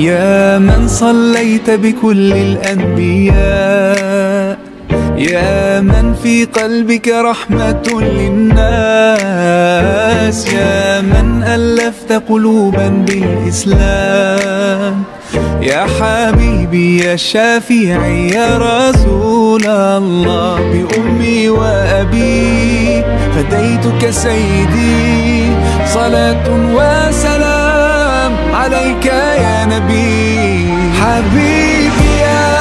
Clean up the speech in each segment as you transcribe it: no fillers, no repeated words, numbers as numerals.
يا من صليت بكل الأنبياء، يا من في قلبك رحمة للناس، يا من ألفت قلوبا بالإسلام، يا حبيبي يا شافعي يا رسول الله، بأمي وأبي فديتك سيدي، صلاة وسلام عليك يا نبي. حبيبي يا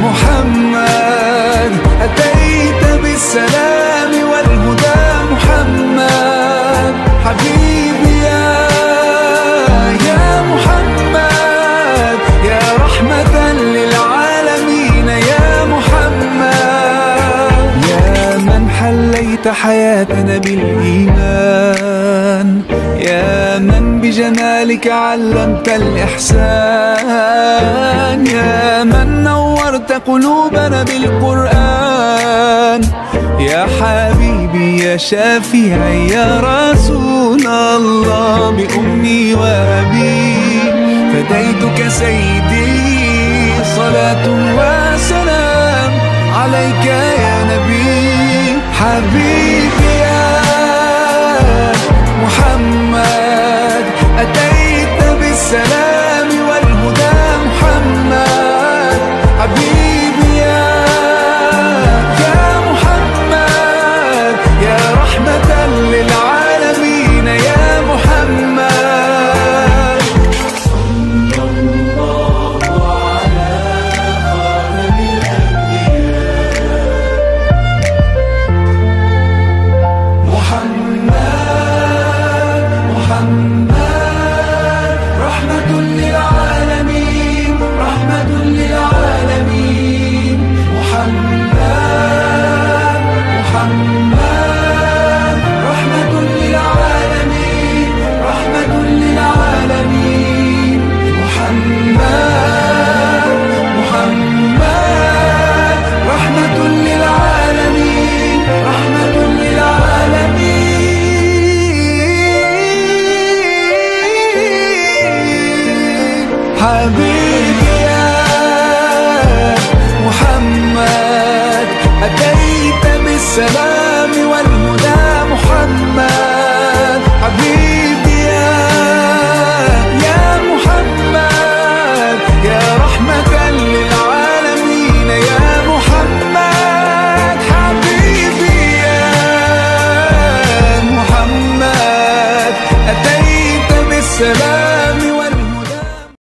محمد أتيت بالسلام والهدى محمد، حبيبي يا محمد يا رحمة للعالمين يا محمد، يا من حليت حياتنا بالإيمان، يا من بجمالك علمت الإحسان، يا من نورت قلوبنا بالقرآن، يا حبيبي يا شافعي يا رسول الله، بأمي وأبي فديتك سيدي، صلاة وسلام عليك يا نبي. حبيبي